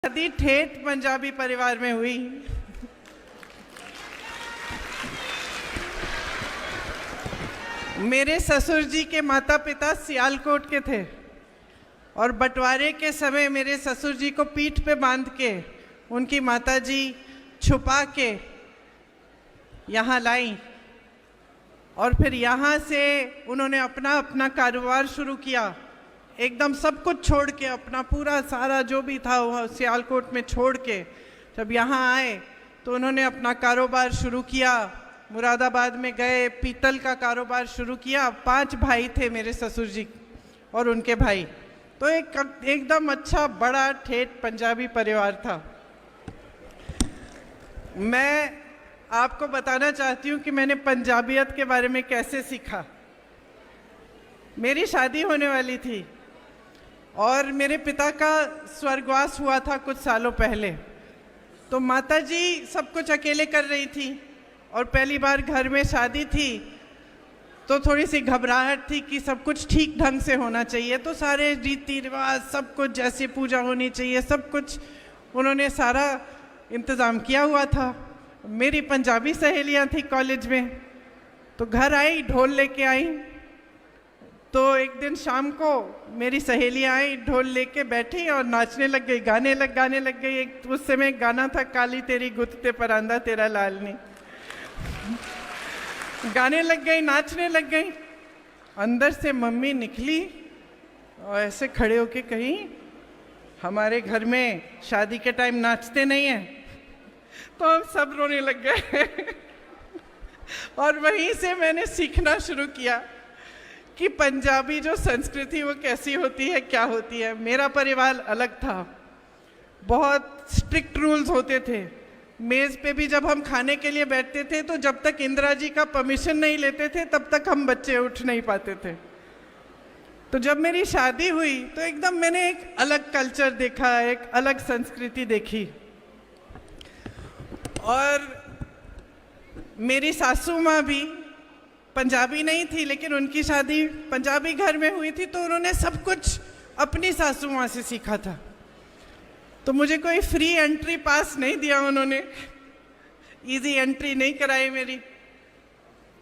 शादी ठेठ पंजाबी परिवार में हुई। मेरे ससुर जी के माता पिता सियालकोट के थे और बंटवारे के समय मेरे ससुर जी को पीठ पे बांध के उनकी माता जी छुपा के यहाँ लाई और फिर यहाँ से उन्होंने अपना अपना कारोबार शुरू किया। एकदम सब कुछ छोड़ के, अपना पूरा सारा जो भी था वह सियालकोट में छोड़ के जब यहाँ आए तो उन्होंने अपना कारोबार शुरू किया। मुरादाबाद में गए, पीतल का कारोबार शुरू किया। 5 भाई थे मेरे ससुर जी और उनके भाई, तो एकदम अच्छा बड़ा ठेठ पंजाबी परिवार था। मैं आपको बताना चाहती हूँ कि मैंने पंजाबियत के बारे में कैसे सीखा। मेरी शादी होने वाली थी और मेरे पिता का स्वर्गवास हुआ था कुछ सालों पहले, तो माता जी सब कुछ अकेले कर रही थी और पहली बार घर में शादी थी तो थोड़ी सी घबराहट थी कि सब कुछ ठीक ढंग से होना चाहिए। तो सारे रीति रिवाज, सब कुछ जैसे पूजा होनी चाहिए, सब कुछ उन्होंने सारा इंतज़ाम किया हुआ था। मेरी पंजाबी सहेलियां थी कॉलेज में, तो घर आई, ढोल लेके आई। तो एक दिन शाम को मेरी सहेलियां आई, ढोल लेके बैठी और नाचने लग गई, गाने लग गई। एक उस समय एक गाना था, काली तेरी गुत्ते परांदा तेरा लाल नहीं। गाने लग गई, नाचने लग गई। अंदर से मम्मी निकली और ऐसे खड़े होके कही, हमारे घर में शादी के टाइम नाचते नहीं हैं। तो हम सब रोने लग गए और वहीं से मैंने सीखना शुरू किया कि पंजाबी जो संस्कृति वो कैसी होती है, क्या होती है। मेरा परिवार अलग था, बहुत स्ट्रिक्ट रूल्स होते थे। मेज़ पे भी जब हम खाने के लिए बैठते थे तो जब तक इंदिरा जी का परमिशन नहीं लेते थे तब तक हम बच्चे उठ नहीं पाते थे। तो जब मेरी शादी हुई तो एकदम मैंने एक अलग कल्चर देखा, एक अलग संस्कृति देखी। और मेरी सासू माँ भी पंजाबी नहीं थी, लेकिन उनकी शादी पंजाबी घर में हुई थी, तो उन्होंने सब कुछ अपनी सासू माँ से सीखा था। तो मुझे कोई फ्री एंट्री पास नहीं दिया उन्होंने, इजी एंट्री नहीं कराई मेरी।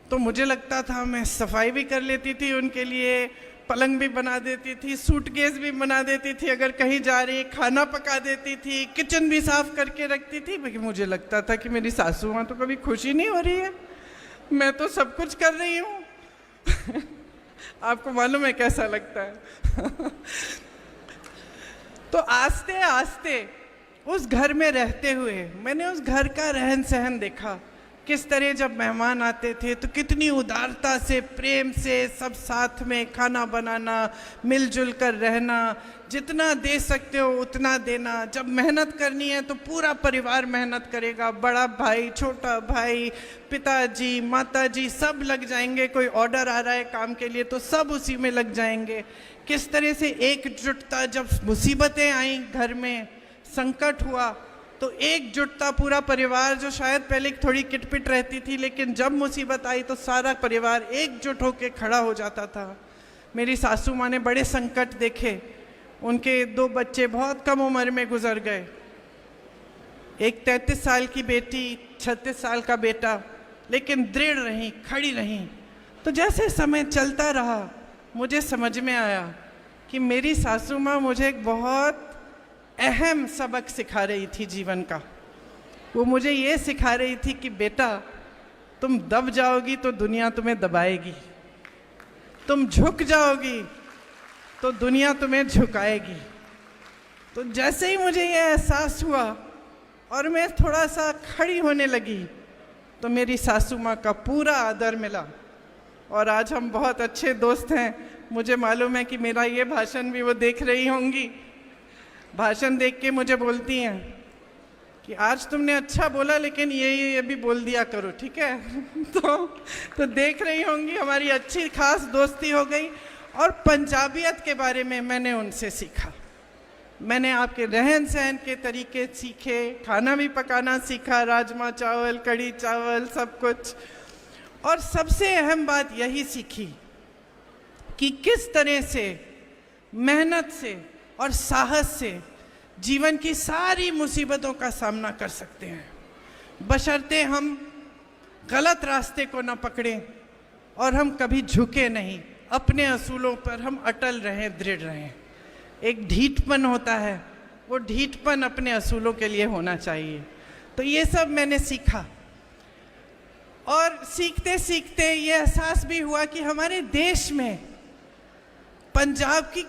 तो मुझे लगता था मैं सफाई भी कर लेती थी उनके लिए, पलंग भी बना देती थी, सूटकेस भी बना देती थी, अगर कहीं जा रही खाना पका देती थी, किचन भी साफ करके रखती थी। लेकिन मुझे लगता था कि मेरी सासू माँ तो कभी खुशी नहीं हो रही है, मैं तो सब कुछ कर रही हूँ। आपको मालूम है कैसा लगता है। तो आस्ते आस्ते उस घर में रहते हुए मैंने उस घर का रहन सहन देखा, किस तरह जब मेहमान आते थे तो कितनी उदारता से, प्रेम से सब साथ में खाना बनाना, मिलजुल कर रहना, जितना दे सकते हो उतना देना। जब मेहनत करनी है तो पूरा परिवार मेहनत करेगा, बड़ा भाई, छोटा भाई, पिताजी, माताजी सब लग जाएंगे। कोई ऑर्डर आ रहा है काम के लिए तो सब उसी में लग जाएंगे। किस तरह से एकजुटता, जब मुसीबतें आई घर में, संकट हुआ तो एकजुटता, पूरा परिवार जो शायद पहले थोड़ी किटपिट रहती थी, लेकिन जब मुसीबत आई तो सारा परिवार एकजुट होकर खड़ा हो जाता था। मेरी सासू माँ ने बड़े संकट देखे, उनके 2 बच्चे बहुत कम उम्र में गुजर गए, एक 33 साल की बेटी, 36 साल का बेटा, लेकिन दृढ़ रहीं, खड़ी रहीं। तो जैसे समय चलता रहा मुझे समझ में आया कि मेरी सासू माँ मुझे एक बहुत अहम सबक सिखा रही थी जीवन का। वो मुझे ये सिखा रही थी कि बेटा, तुम दब जाओगी तो दुनिया तुम्हें दबाएगी, तुम झुक जाओगी तो दुनिया तुम्हें झुकाएगी। तो जैसे ही मुझे ये एहसास हुआ और मैं थोड़ा सा खड़ी होने लगी तो मेरी सासू माँ का पूरा आदर मिला और आज हम बहुत अच्छे दोस्त हैं। मुझे मालूम है कि मेरा ये भाषण भी वो देख रही होंगी। भाषण देख के मुझे बोलती हैं कि आज तुमने अच्छा बोला, लेकिन ये भी बोल दिया करो, ठीक है। तो देख रही होंगी, हमारी अच्छी खास दोस्ती हो गई। और पंजाबियत के बारे में मैंने उनसे सीखा, मैंने आपके रहन सहन के तरीके सीखे, खाना भी पकाना सीखा, राजमा चावल, कढ़ी चावल, सब कुछ। और सबसे अहम बात यही सीखी कि किस तरह से मेहनत से और साहस से जीवन की सारी मुसीबतों का सामना कर सकते हैं, बशर्ते हम गलत रास्ते को न पकड़ें और हम कभी झुके नहीं, अपने असूलों पर हम अटल रहें, दृढ़ रहें। एक ढीठपन होता है, वो ढीठपन अपने असूलों के लिए होना चाहिए। तो ये सब मैंने सीखा, और सीखते सीखते ये एहसास भी हुआ कि हमारे देश में पंजाब की